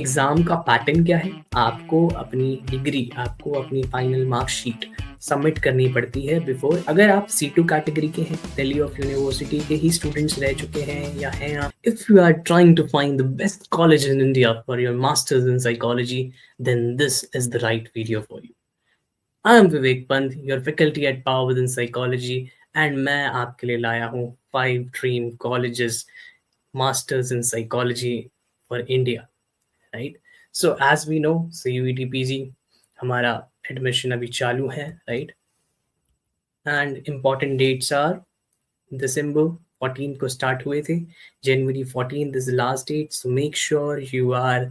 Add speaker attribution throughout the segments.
Speaker 1: Exam का pattern क्या है? आपको अपनी डिग्री, आपको अपनी फाइनल मार्कशीट सबमिट करनी पड़ती है बिफोर। अगर आप C2 कैटेगरी के हैं, दिल्ली ऑफ यूनिवर्सिटी के ही स्टूडेंट्स रह चुके हैं या हैं आप, if you are trying to find the best college in India for your masters in psychology, then this is the right video for you. I am Vivek Pant, your faculty at power within psychology, and मैं आपके लिए लाया हूँ 5 dream colleges masters in psychology for India. Right. So as we know, CUET PG हमारा admission अभी चालू है, right. And important dates are दिसंबर 14 को स्टार्ट हुए थे, January 14 is the last date, so make sure you are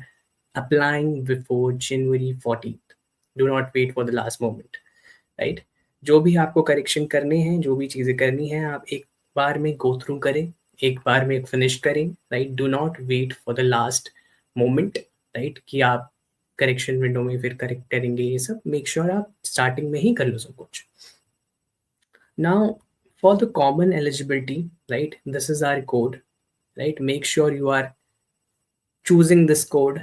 Speaker 1: applying before January 14। Do not wait for the last moment, right. जो भी आपको करेक्शन करने हैं, जो भी चीज़ें करनी हैं, आप एक बार में गो थ्रू करें, एक बार में फिनिश करें, right. Do not wait for the last moment, right, कि आप करेक्शन विंडो में फिर करेक्ट करेंगे। ये सब मेक श्योर आप स्टार्टिंग में ही कर लो सब कुछ। Now for the common eligibility, right, this is our code, right. Make sure you are choosing this code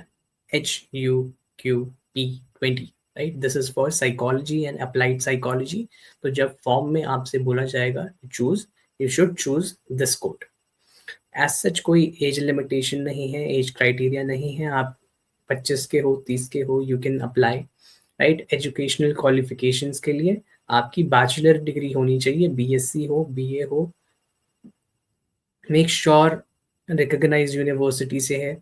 Speaker 1: HUQP20, right? This is for psychology and applied psychology. तो जब फॉर्म में आपसे बोला जाएगा choose, you should choose this code. As such कोई age limitation नहीं है, age criteria नहीं है। आप 25 के हो, 30 के हो, you can apply, right. Educational qualifications के लिए आपकी बैचलर डिग्री होनी चाहिए, BSc हो, BA हो, मेक श्योर रिकॉग्नाइज्ड यूनिवर्सिटी से है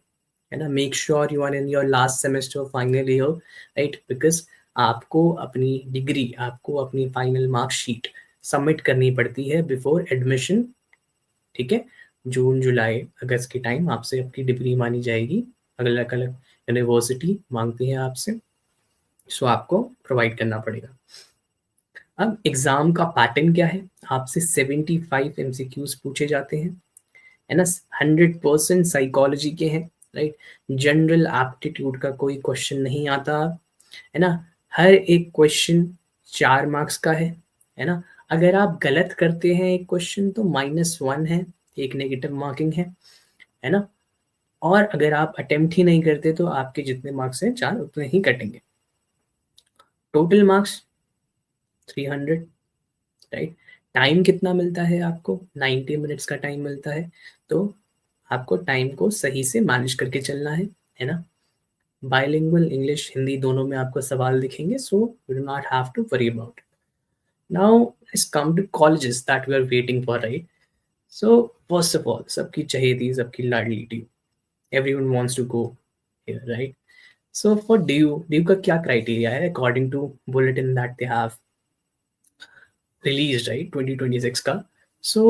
Speaker 1: ना। Make sure you are in your last semester, final year, right, because आपको अपनी डिग्री, आपको अपनी फाइनल मार्कशीट सबमिट करनी पड़ती है बिफोर एडमिशन, ठीक है। जून, जुलाई, अगस्त के टाइम आपसे आपकी डिग्री मानी जाएगी। अलग अलग यूनिवर्सिटी मांगती है आपसे, सो आपको प्रोवाइड करना पड़ेगा। अब एग्जाम का पैटर्न क्या है? आपसे 75 MCQs पूछे जाते हैं, है ना। 100% साइकोलॉजी के हैं, राइट। जनरल एप्टीट्यूड का कोई क्वेश्चन नहीं आता, है ना। हर एक क्वेश्चन 4 मार्क्स का है ना। अगर आप गलत करते हैं एक क्वेश्चन तो -1 है, एक नेगेटिव मार्किंग है ना। और अगर आप अटेम्प्ट ही नहीं करते तो आपके जितने मार्क्स हैं 4 उतने ही कटेंगे। Total marks 300, right. टाइम कितना मिलता है आपको? 90 मिनट्स का टाइम मिलता है, तो आपको टाइम को सही से मैनेज करके चलना है ना। बाइलिंगुअल इंग्लिश हिंदी दोनों में आपको सवाल दिखेंगे, so you do not have to worry about it. Now let's come to colleges that we are waiting for, right. So first of all, सबकी चहेती, सबकी लाडली DU, everyone wants to go here, right. So for DU का क्या criteria है according to bulletin that they have released, right, 2026 का? So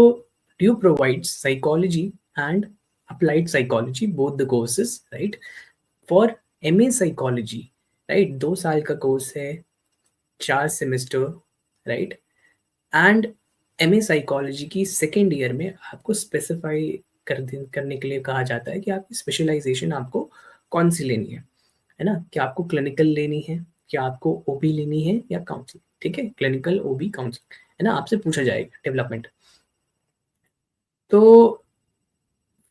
Speaker 1: DU provides psychology and applied psychology, both the courses, right? For MA psychology, right, 2 साल का course है, 4 semester, right. And MA psychology की second year में आपको specify करने के लिए कहा जाता है कि आपकी स्पेशलाइजेशन आपको कौन सी लेनी है ना। क्या आपको क्लिनिकल लेनी है, क्या आपको OB लेनी है, या काउंसलिंग, ठीक है। क्लिनिकल, OB, काउंसलिंग, है ना, आपसे पूछा जाएगा डेवलपमेंट। तो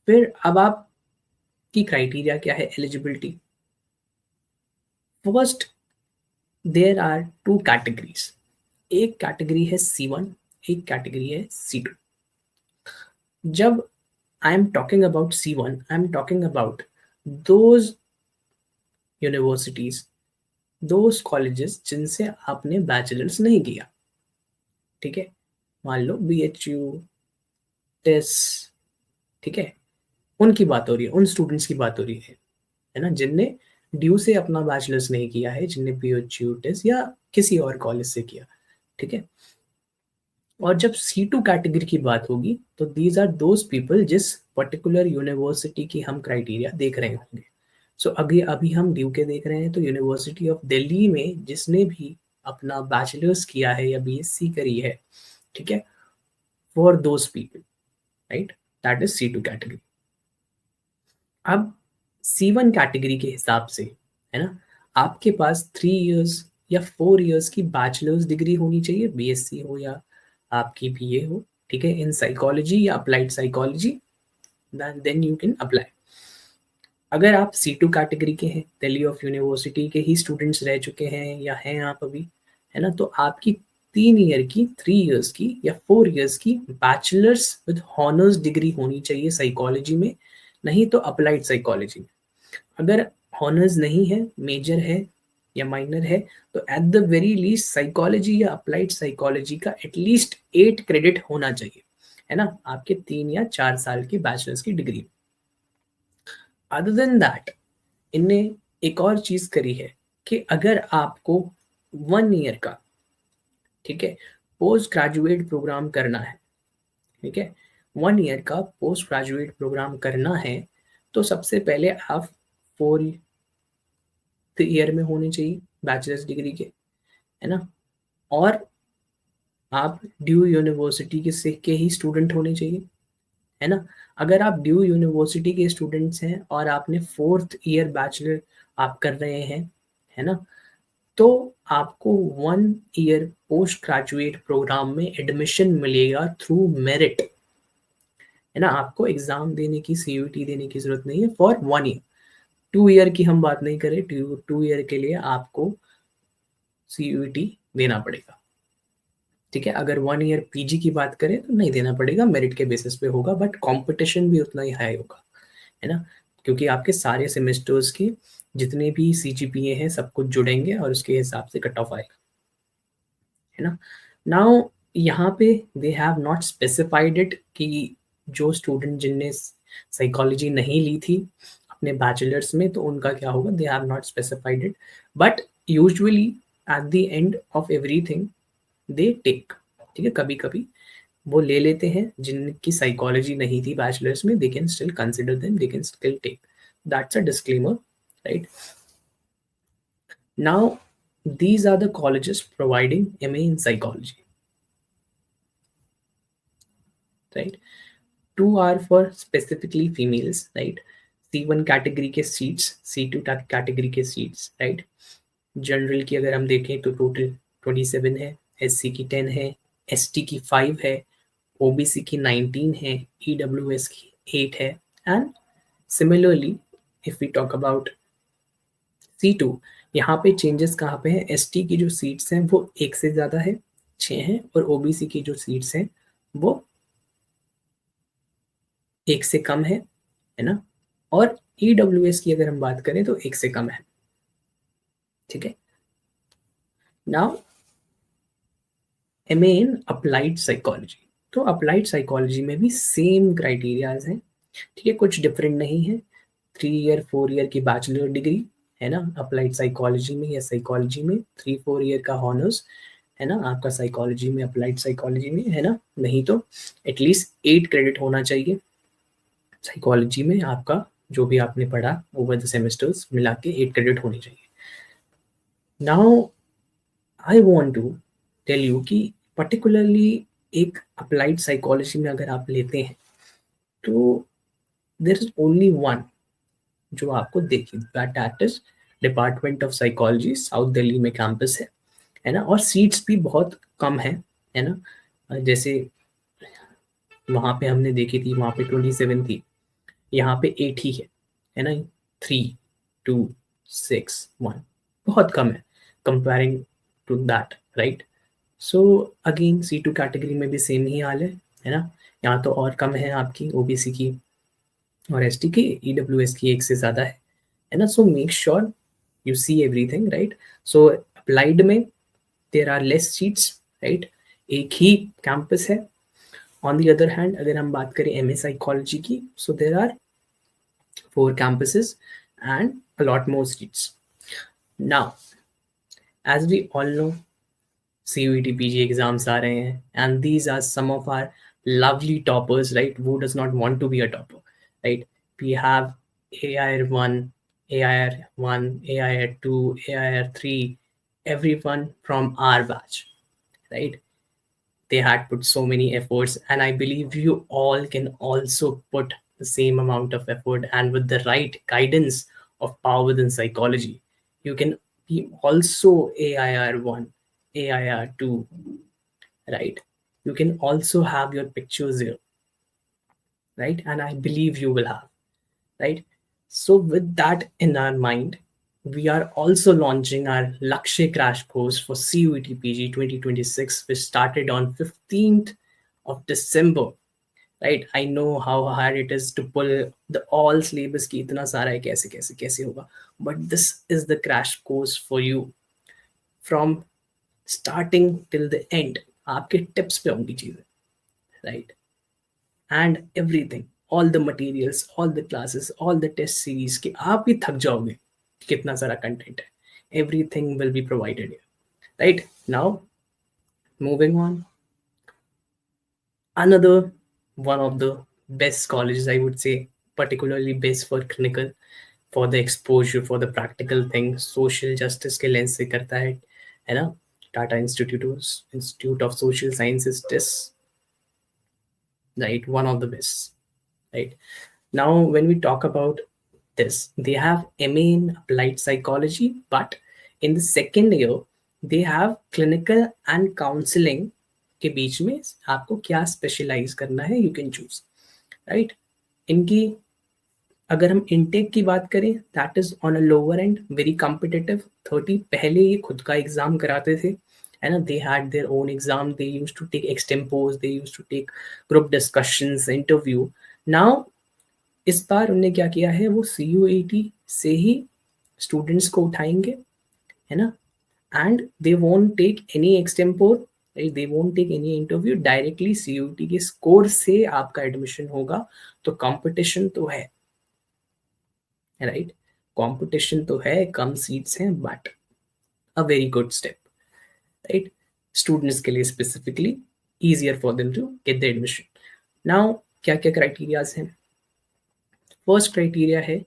Speaker 1: फिर अब आपकी क्राइटेरिया क्या है eligibility? First, there are 2 categories. एक कैटेगरी है C1, एक कैटेगरी है C2। जब I am talking about C1, I am talking about those universities, those colleges जिनसे आपने बैचलर्स नहीं किया, ठीक है। मान लो BHU, टेस, ठीक है, उनकी बात हो रही है, उन स्टूडेंट्स की बात हो रही है ना, जिनने ड्यू से अपना बैचलर्स नहीं किया है, जिनने BHU, टेस या किसी और कॉलेज से किया, ठीक है। और जब C2 कैटेगरी की बात होगी तो दीज आर दोज पीपल जिस पर्टिकुलर यूनिवर्सिटी की हम क्राइटेरिया देख रहे होंगे। सो अभी अभी हम ड्यू के देख रहे हैं, तो यूनिवर्सिटी ऑफ दिल्ली में जिसने भी अपना बैचलर्स किया है या BSc करी है, ठीक है, for those people, right, that is C2 category. अब C1 कैटेगरी के हिसाब से, है ना, आपके पास 3 इयर्स या 4 इयर्स की बैचलर्स डिग्री होनी चाहिए, BSc हो या आपकी BA हो, ठीक है, इन साइकोलॉजी या applied psychology, then you can apply. अगर आप C2 कैटेगरी के हैं, दिल्ली ऑफ यूनिवर्सिटी के ही स्टूडेंट्स रह चुके हैं या हैं आप अभी, है ना, तो आपकी 3 ईयर की, 3 ईयर्स की या 4 ईयर्स की बैचलर्स विद हॉनर्स डिग्री होनी चाहिए साइकोलॉजी में, नहीं तो अप्लाइड साइकोलॉजी में। अगर हॉनर्स नहीं है, मेजर है या माइनर है, तो at the very least psychology या अप्लाइड साइकोलॉजी का एटलीस्ट 8 क्रेडिट होना चाहिए, है ना, आपके 3 या 4 साल की बैचलर्स की डिग्री। अदर देन दैट, इनने एक और चीज करी है कि अगर आपको 1 ईयर का, ठीक है, पोस्ट ग्रेजुएट प्रोग्राम करना है, ठीक है, 1 ईयर का पोस्ट ग्रेजुएट प्रोग्राम करना है, तो सबसे पहले आप 4 ईयर में होने चाहिए बैचलर्स डिग्री के, है ना, और आप ड्यू यूनिवर्सिटी के ही स्टूडेंट होने चाहिए, है ना। अगर आप ड्यू यूनिवर्सिटी के स्टूडेंट्स हैं और आपने 4th ईयर बैचलर आप कर रहे हैं, है ना, तो आपको 1 ईयर पोस्ट ग्रेजुएट प्रोग्राम में एडमिशन मिलेगा थ्रू मेरिट, है ना। आपको एग्जाम देने की, CUET देने की जरूरत नहीं है फॉर 1 ईयर। 2 ईयर की हम बात नहीं करें, 2 ईयर के लिए आपको CUET देना पड़ेगा, ठीक है। अगर 1 ईयर PG की बात करें तो नहीं देना पड़ेगा, मेरिट के बेसिस पे होगा, बट कंपटीशन भी उतना ही हाई होगा, है ना, क्योंकि आपके सारे सेमेस्टर्स के जितने भी CGPA हैं सब कुछ जुड़ेंगे और उसके हिसाब से कट ऑफ आएगा, है ना। नाउ यहाँ पे दे हैव नॉट स्पेसिफाइड इट कि जो स्टूडेंट जिनने साइकोलॉजी नहीं ली थी अपने बैचलर्स में, तो उनका क्या होगा, they have not specified it, but usually at the end of everything they take, ठीक है, कभी कभी वो ले लेते हैं जिनकी साइकोलॉजी नहीं थी बैचलर्स में, they can still consider them, they can still take, that's a disclaimer, right. Now these are the colleges providing MA in psychology, right? Two are for specifically females, right? C1 category के seats, C2 category के seats, right. General की अगर हम देखें तो total 27 है, SC की 10 है, ST की 5 है, OBC की 19 है, EWS की 8 है, and similarly if we talk about C2, यहाँ पे चेंजेस कहाँ पे है, ST की जो सीट्स हैं वो एक से ज़्यादा है, 6 हैं, और OBC की जो सीट्स हैं वो एक से कम है ना, और EWS की अगर हम बात करें तो एक से कम है, ठीक है। Now MA in applied psychology, तो अप्लाइड साइकोलॉजी में भी सेम क्राइटेरियाज हैं, ठीक है, कुछ डिफरेंट नहीं है। 3 ईयर 4 ईयर की बैचलर डिग्री, है ना, अप्लाइड साइकोलॉजी में या साइकोलॉजी में 3-4 ईयर का हॉनर्स, है ना, आपका साइकोलॉजी में, अप्लाइड साइकोलॉजी में, है ना, नहीं तो एटलीस्ट 8 क्रेडिट होना चाहिए साइकोलॉजी में आपका, जो भी आपने पढ़ा ओवर द सेमेस्टर्स मिला के 8 क्रेडिट होनी चाहिए। Now I want to tell you कि पर्टिकुलरली एक अप्लाइड साइकोलॉजी में अगर आप लेते हैं तो देयर इज ओनली वन जो आपको देखिए, that is department of psychology, south Delhi में कैंपस है ना, और सीट्स भी बहुत कम है ना। जैसे वहाँ पे हमने देखी थी, वहाँ पे 27 थी, यहाँ पे 8 ही है ना, 3, 2, 6, 1, बहुत कम है comparing to that, right. So again C2 category में भी सेम ही हाल है ना, यहाँ तो और कम है आपकी OBC की और ST की, EWS की एक से ज़्यादा है ना। So make sure you see everything, right. So applied में there are less seats, right, एक ही कैंपस है। ऑन दी अदर हैंड अगर हम बात करें MA साइकोलॉजी की, so there are 4 campuses and a lot more seats. Now, as we all know, CUET PG exams are rahe hain, and these are some of our lovely toppers, right? Who does not want to be a topper, right? We have AIR1, AIR1, AIR2, AIR3, everyone from our batch, right? They had put so many efforts, and I believe you all can also put the same amount of effort, and with the right guidance of power within psychology you can be also AIR1, AIR2, right. You can also have your pictures here, right, and I believe you will have, right. So with that in our mind, we are also launching our Lakshya Crash Course for CUET PG 2026, which started on 15th of December. Right, I know how hard it is to pull the all syllabus की इतना सारा है, कैसे कैसे कैसे होगा, but this is the crash course for you from starting till the end. आपके tips पे होंगी चीजें, right? And everything, all the materials, all the classes, all the test series कि आप भी थक जाओगे कि कितना सारा कंटेंट है. Everything will be provided here, right? Now moving on, another one of the best colleges, I would say, particularly best for clinical, for the exposure, for the practical things, social justice के lens से करता है ना? Tata institute of social sciences TISS, right? One of the best, right? Now when we talk about this, they have MA in applied psychology, but in the second year they have clinical and counseling के बीच में आपको क्या specialise करना है, you can choose, right? इनकी अगर हम intake की बात करें, that is on a lower and, very competitive. 30 पहले ये खुद का एग्जाम कराते थे, है ना? They had their own exam, they used to take extempores, they used to take group discussions, interview. Now इस बार उन्होंने क्या किया है, वो CUET से ही स्टूडेंट्स को उठाएंगे, है ना? And they won't take any extempore, they won't take any interview, directly CUET के स्कोर से आपका एडमिशन होगा. तो कंपटीशन तो है, राइट? कंपटीशन तो है, कम सीट्स हैं, but a very good step, right? Students के लिए specifically easier for them to get the admission. Now क्या क्या क्राइटेरियाज हैं? फर्स्ट क्राइटेरिया है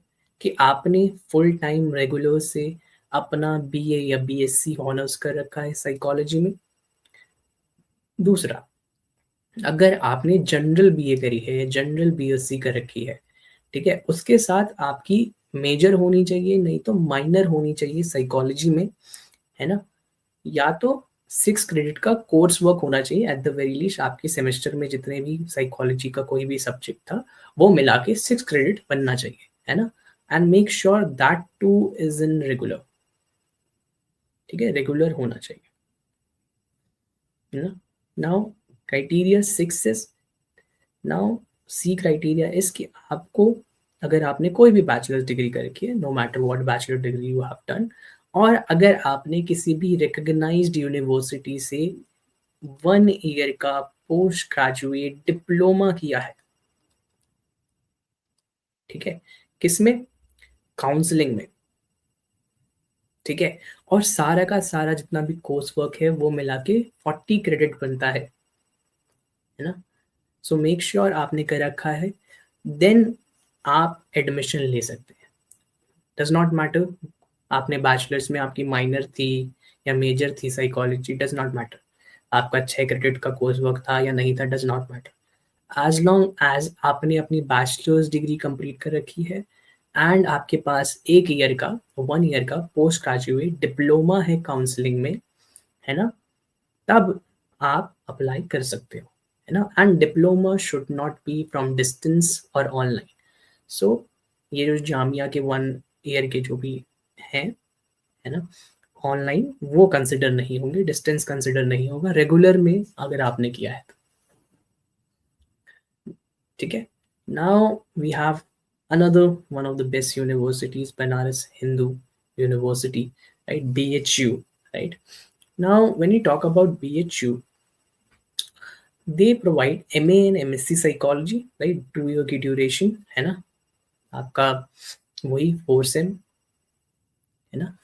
Speaker 1: कि आपने फुल टाइम रेगुलर से अपना BA या BSc ऑनर्स कर रखा है साइकोलॉजी में. दूसरा, अगर आपने जनरल BA करी है या जनरल BSc कर रखी है, ठीक है, उसके साथ आपकी मेजर होनी चाहिए, नहीं तो माइनर होनी चाहिए साइकोलॉजी में, है ना? या तो 6 क्रेडिट का कोर्स वर्क होना चाहिए एट द वेरी लीस्ट. आपके सेमेस्टर में जितने भी साइकोलॉजी का कोई भी सब्जेक्ट था, वो मिला के 6 क्रेडिट बनना चाहिए, है ना? And make sure that two is in regular, ठीक है, रेगुलर होना चाहिए, है ना? Now criteria 6 is, now C criteria is कि आपको, अगर आपने कोई भी बैचलर्स डिग्री कर रखी है, no matter what bachelor degree you have done, और अगर आपने किसी भी रिकॉग्नाइज्ड यूनिवर्सिटी से 1 ईयर का पोस्ट ग्रेजुएट डिप्लोमा किया है, ठीक है, किसमें? काउंसलिंग में, ठीक है, और सारा का सारा जितना भी कोर्स वर्क है वो मिला के 40 क्रेडिट बनता है ना? सो मेक श्योर आपने कर रखा है, देन आप एडमिशन ले सकते हैं. डज नॉट मैटर आपने बैचलर्स में आपकी माइनर थी या मेजर थी साइकोलॉजी, डज नॉट मैटर. आपका 6 क्रेडिट का कोर्स वर्क था या नहीं था, does not matter. As long as आपने अपनी बैचलर्स डिग्री कंप्लीट कर रखी है एंड आपके पास 1 ईयर का पोस्ट ग्रेजुएट डिप्लोमा है काउंसलिंग में, है ना? तब आप अप्लाई कर सकते हो, है ना? And diploma should not be from distance और ऑनलाइन. सो ये जो जामिया के 1 ईयर के जो भी हैं, है ना, ऑनलाइन वो कंसिडर नहीं होंगे, डिस्टेंस कंसिडर नहीं होगा रेगुलर में अगर आपने किया है तो, ठीक है. Now we have another one of the best universities, Banaras Hindu University, right? BHU, right? Now when you talk about BHU, they provide MA and MSc psychology, right? 2 year की ड्यूरेशन, है ना? आपका वही 4 सेम, है ना?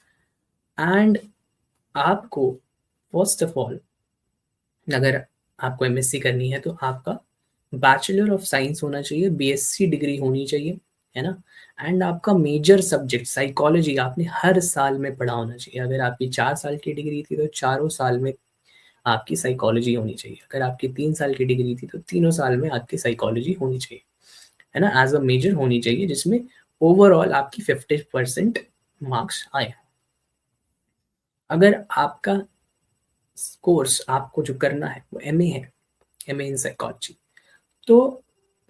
Speaker 1: And आपको first of all, अगर आपको MSc करनी है तो आपका बैचलर ऑफ साइंस होना चाहिए, BSc डिग्री होनी चाहिए, है ना? एंड आपका मेजर सब्जेक्ट साइकोलॉजी आपने हर साल में पढ़ा होना चाहिए. अगर आपकी 4 साल की डिग्री थी तो चारों साल में आपकी साइकोलॉजी होनी चाहिए. अगर आपकी 3 साल की डिग्री थी तो तीनों साल में आपकी साइकोलॉजी होनी चाहिए, है ना? एज अ मेजर होनी चाहिए जिसमें ओवरऑल आपकी 50% मार्क्स आए. अगर आपका कोर्स आपको जो करना है वो MA है, MA इन साइकोलॉजी, तो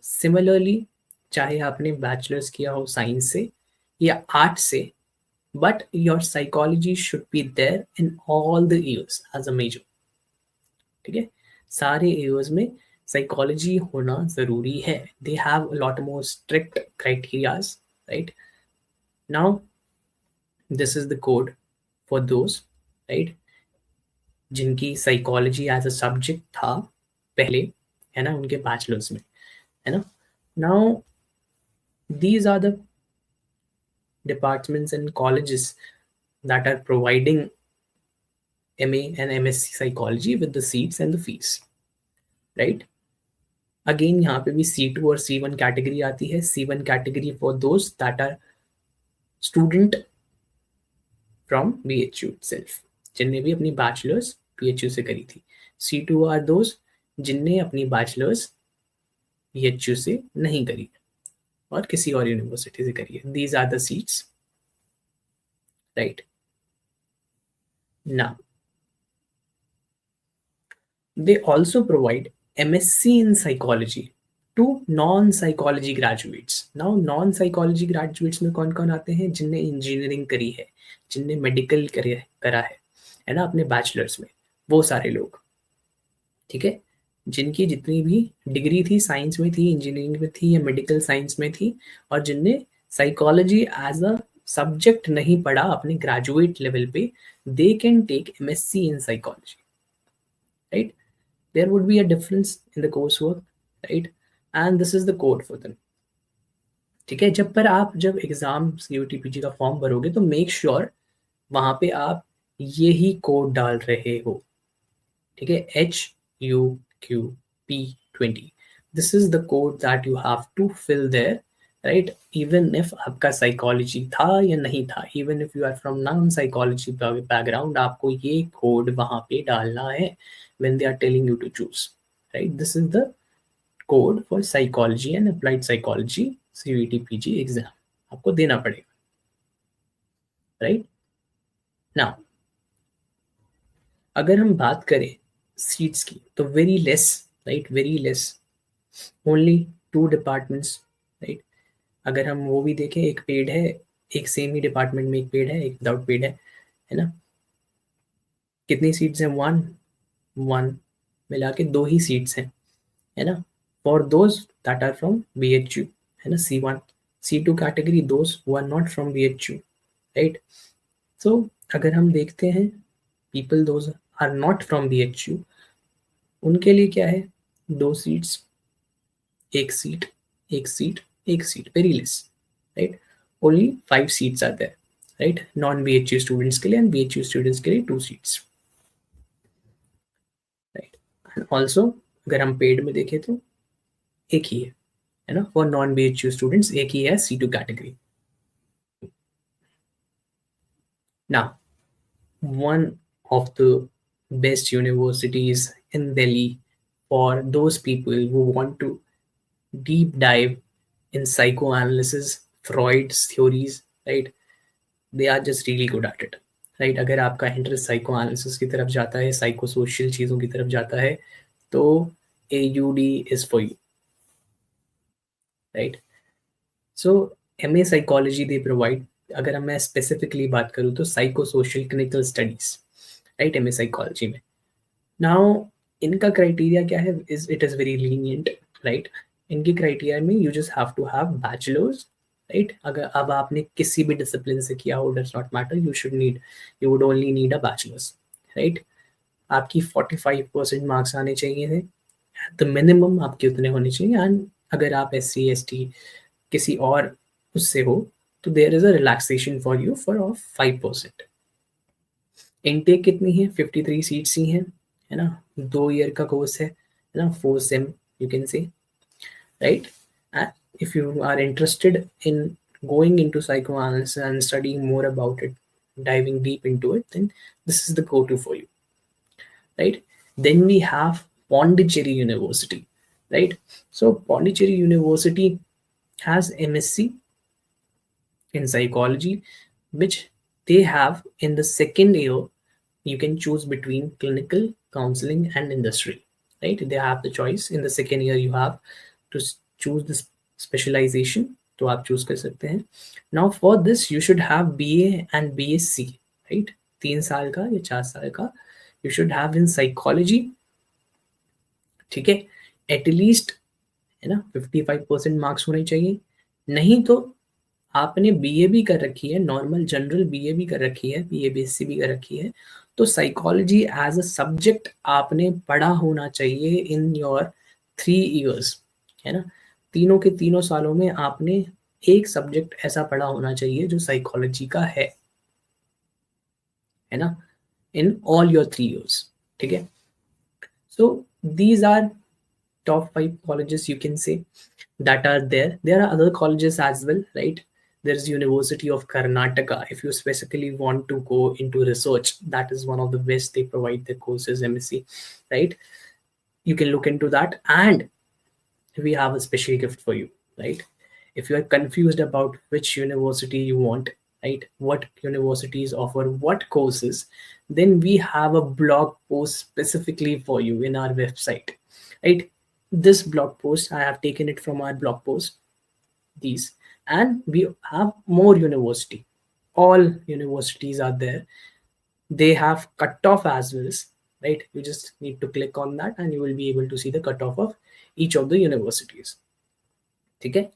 Speaker 1: सिमिलरली चाहे आपने बैचलर्स किया हो साइंस से या आर्ट से, but your psychology should be there in all the years as a major. ठीक है, सारे ईयर्स में साइकोलॉजी होना जरूरी है। They have lot more strict criterias, right. Now this is the code for those, right, जिनकी psychology as a subject था पहले, है ना, उनके बैचलर्स में, है ना। नाउ these are the departments and colleges that are providing MA and MSc psychology with the seats and the fees, right? Again, यहाँ पे भी C2 और C1 कैटेगरी आती है। C1 category for those that are student from BHU itself, जिनने भी अपनी bachelors BHU से करी थी। C2 आर दोज जिनने अपनी बैचलर्स BHU से नहीं करी और किसी और यूनिवर्सिटी से करी है। These are the seats, right? Now, they also provide MSc in psychology to non-psychology graduates. Now, non-psychology graduates में कौन कौन आते हैं? जिनने इंजीनियरिंग करी है, जिनने मेडिकल करा है ना, अपने बैचलर्स में, वो सारे लोग, ठीक है, जिनकी जितनी भी डिग्री थी, साइंस में थी, इंजीनियरिंग में थी या मेडिकल साइंस में थी, और जिनने साइकोलॉजी एज अ सब्जेक्ट नहीं पढ़ा अपने ग्रेजुएट लेवल पे, they can take MSc in psychology, right? There would be a difference in the coursework, right? And this is the code for them. ठीक है, जब एग्जाम CUT-PG का form भरोगे तो make sure वहां पे आप यही कोड डाल रहे हो, ठीक है, HUQP20। This is the code that you have to fill there, right? Even if आपका साइकोलॉजी था या नहीं था, even if you are from non psychology background, आपको ये कोड वहां पे डालना है when they are telling you to choose, right? This is the code for psychology and applied psychology CUT-PG exam, आपको देना पड़ेगा, right? Now, अगर हम बात करें सीट्स की तो very less, right, very less, only 2 departments, right. अगर हम वो भी देखें, एक पेड है, एक सेम ही डिपार्टमेंट में एक पेड है, एक विदाउट पेड है ना। कितनी सीट्स हैं? 1 मिला के 2 ही सीट्स हैं, है ना, for those that are from BHU, है ना। C1 C2 कैटेगरी, those who are not from BHU, right. So अगर हम देखते हैं people those are not from BHU, उनके लिए क्या है? 2 seats, 1 seat, 1 seat, 1 seat, very less, right. Only 5 seats are there, right, non BHU students के लिए, एंड BHU स्टूडेंट्स के लिए 2 सीट्स, राइट। एंड ऑल्सो अगर हम पेड में देखें तो एक ही है ना, फॉर नॉन BHU स्टूडेंट्स एक ही है, C2 category. Now, one of the best universities in Delhi for those people who want to deep dive in psychoanalysis, Freud's theories, right? They are just really good at it, right? अगर आपका interest psychoanalysis की तरफ जाता है, psycho social चीज़ों की तरफ जाता है, तो AUD is for you, right? So MA psychology they provide, अगर मैं स्पेसिफिकली बात करूँ तो psycho social clinical studies, right, MA psychology में। नाउ इनका क्राइटेरिया क्या है? It is very lenient, right. इनके क्राइटेरिया में you just have to have bachelors, right. अगर अब आपने किसी भी डिसिप्लिन से किया हो, does not matter, you would only need a bachelors, right. आपकी 45% मार्क्स आने चाहिए थे, एट द मिनिमम आपके उतने होने चाहिए। एंड अगर आप SC ST किसी और उससे हो तो there is a relaxation for you for of 5%। Intake कितनी है? 53 सीट्स ही हैं, है ना। 2 ईयर का कोर्स है ना, 4 sem you can say, right. If you are interested in going into psychoanalysis and studying more about it, diving deep into it, then this is the go-to for you, right? Then we have Pondicherry University, right? So Pondicherry University has MSc in psychology, which they have in the second year. You can choose between clinical, counseling, and industry, right? They have the choice. In the second year, you have to choose this specialization, तो आप choose कर सकते हैं. Now for this you should have BA and BSc, right. 3 साल का या 4 साल का you should have in psychology. ठीक है, एटलीस्ट, है ना, 55% मार्क्स होने चाहिए. नहीं तो आपने BA भी कर रखी है, नॉर्मल जनरल BA भी कर रखी है, BA BSc भी कर रखी है, तो साइकोलॉजी एज अ सब्जेक्ट आपने पढ़ा होना चाहिए इन योर 3 years, है ना. तीनों के तीनों सालों में आपने एक सब्जेक्ट ऐसा पढ़ा होना चाहिए जो साइकोलॉजी का है ना, इन ऑल योर 3 years. ठीक है. So these are top 5 colleges you can say that are there. There are other colleges as well, right? There's University of Karnataka. If you specifically want to go into research, that is one of the best. They provide the courses, MSc, right? You can look into that. And we have a special gift for you, right? If you are confused about which university you want, right, what universities offer what courses, then we have a blog post specifically for you in our website, right. This blog post I have taken it from our blog post, these, and we have more university. All universities are there. They have cutoff as well, right. You just need to click on that and you will be able to see the cutoff of each of the universities. ठीक है,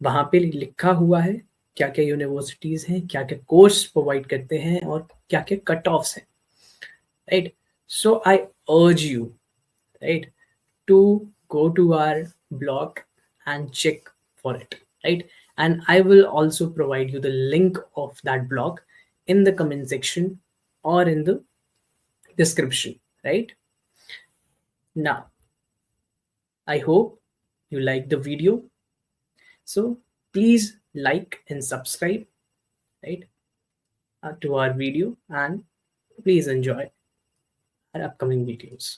Speaker 1: वहां पे लिखा हुआ है क्या क्या universities हैं, क्या क्या कोर्स प्रोवाइड करते हैं और क्या क्या कट ऑफ्स हैं, right. So I urge you, right, to go to our blog and check for it, right. And I will also provide you the link of that blog in the comment section or in the description, right. Now I hope you like the video, so please like and subscribe, right, to our video, and please enjoy our upcoming videos.